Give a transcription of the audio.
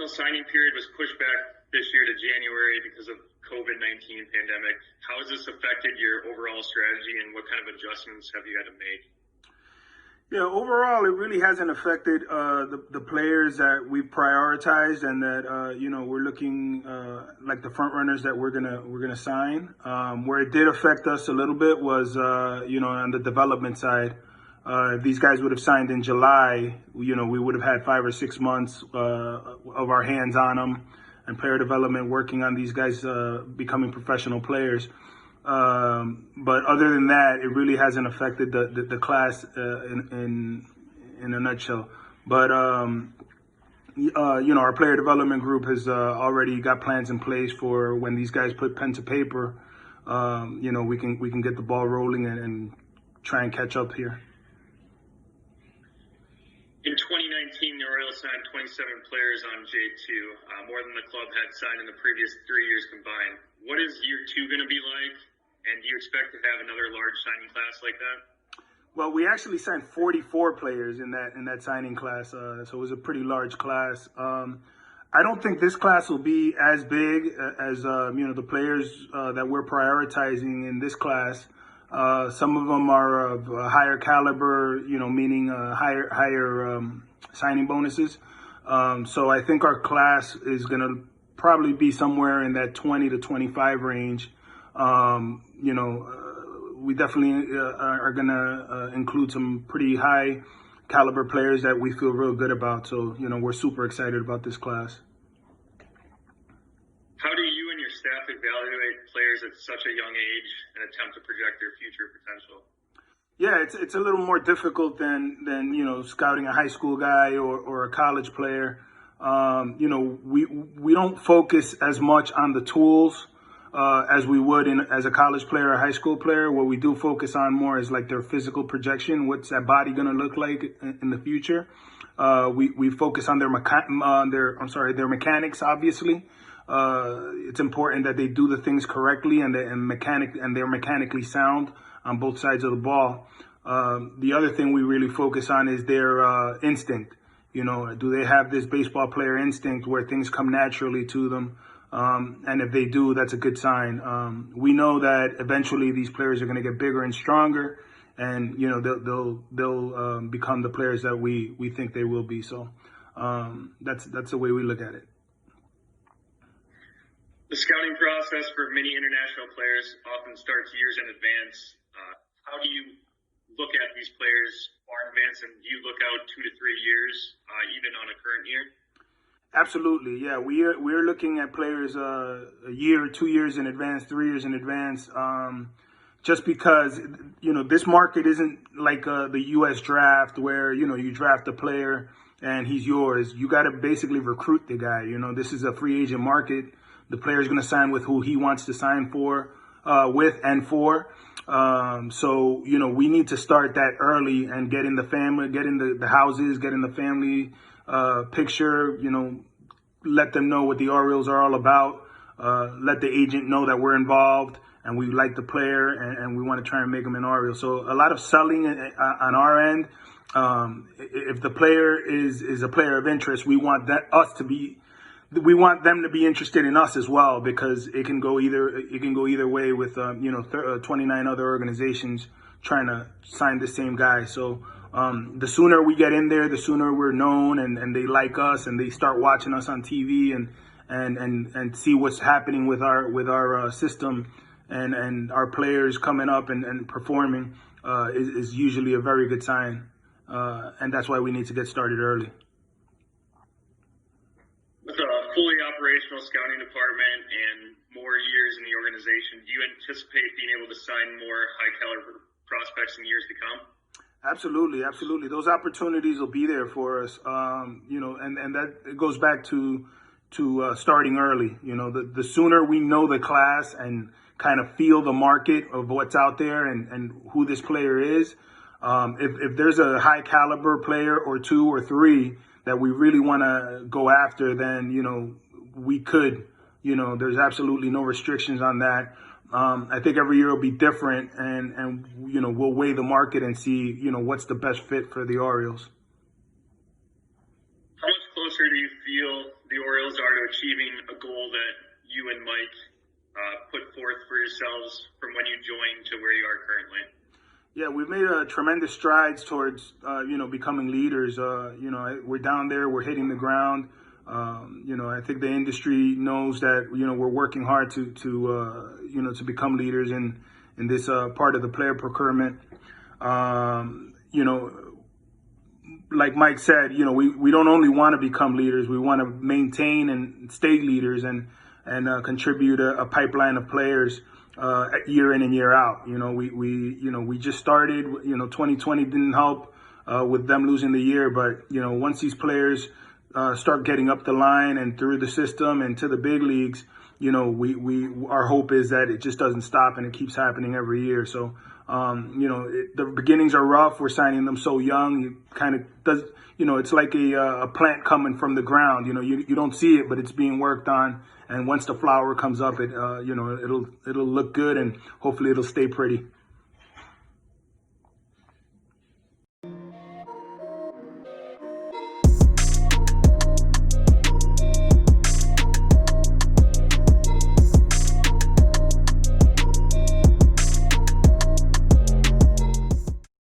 professional signing period was pushed back this year to January because of COVID-19 pandemic. How has this affected your overall strategy, and what kind of adjustments have you had to make? Yeah, overall, it really hasn't affected the players that we've prioritized and that we're looking like the front runners that we're gonna sign. Where it did affect us a little bit was on the development side. If these guys would have signed in July, we would have had 5 or 6 months of our hands on them and player development, working on these guys becoming professional players. But other than that, it really hasn't affected the class in a nutshell. But our player development group has already got plans in place for when these guys put pen to paper. We can get the ball rolling and try and catch up here. In 2019, the Orioles signed 27 players on J2, more than the club had signed in the previous 3 years combined. What is year 2 going to be like? And do you expect to have another large signing class like that? Well, we actually signed 44 players in that signing class, so it was a pretty large class. I don't think this class will be as big as the players that we're prioritizing in this class. Some of them are of higher caliber, meaning higher signing bonuses. So I think our class is going to probably be somewhere in that 20 to 25 range. We definitely are going to include some pretty high caliber players that we feel real good about. So, we're super excited about this class. How do you and your staff evaluate players at such a young age and attempt to project their future potential? Yeah, it's a little more difficult than scouting a high school guy or a college player. We don't focus as much on the tools as we would as a college player or high school player. What we do focus on more is like their physical projection. What's that body going to look like in the future? We focus on their mechanics, obviously. It's important that they do the things correctly and they're mechanically sound on both sides of the ball. The other thing we really focus on is their instinct. Do they have this baseball player instinct where things come naturally to them? And if they do, that's a good sign. We know that eventually these players are going to get bigger and stronger, and they'll become the players that we think they will be. So that's the way we look at it. The scouting process for many international players often starts years in advance. How do you look at these players far in advance, and do you look out 2 to 3 years, even on a current year? Absolutely, yeah. We're looking at players a year, 2 years in advance, 3 years in advance. Just because this market isn't like the U.S. draft where you draft a player and he's yours. You got to basically recruit the guy. This is a free agent market. The player's going to sign with who he wants to sign with and for. So we need to start that early and get in the family, get in the houses, get in the family picture, let them know what the Orioles are all about, let the agent know that we're involved and we like the player and we want to try and make them an Oriole. So a lot of selling on our end. If the player is a player of interest, we want them to be interested in us as well, because it can go either way with 29 other organizations trying to sign the same guy. So the sooner we get in there, the sooner we're known and they like us and they start watching us on TV and see what's happening with our system and our players coming up and performing is usually a very good sign. And that's why we need to get started early. With a fully operational scouting department and more years in the organization, do you anticipate being able to sign more high-caliber prospects in years to come? Absolutely. Those opportunities will be there for us, and that it goes back to starting early. The sooner we know the class and kind of feel the market of what's out there and who this player is, if there's a high-caliber player or 2 or 3 that we really want to go after, then, we could, there's absolutely no restrictions on that. I think every year will be different and we'll weigh the market and see, what's the best fit for the Orioles. How much closer closer do you feel the Orioles are to achieving a goal that you and Mike put forth for yourselves from when you joined to where you are currently? Yeah, we've made tremendous strides towards, becoming leaders. We're down there, we're hitting the ground. I think the industry knows that, we're working hard to become leaders in this part of the player procurement. Like Mike said, we don't only want to become leaders, we want to maintain and stay leaders and contribute a pipeline of players year in and year out. We just started. 2020 didn't help with them losing the year, but once these players start getting up the line and through the system and to the big leagues, our hope is that it just doesn't stop and it keeps happening every year. So the beginnings are rough. We're signing them so young. You kind of does. It's like a plant coming from the ground. You don't see it, but it's being worked on. And once the flower comes up, it'll look good, and hopefully it'll stay pretty.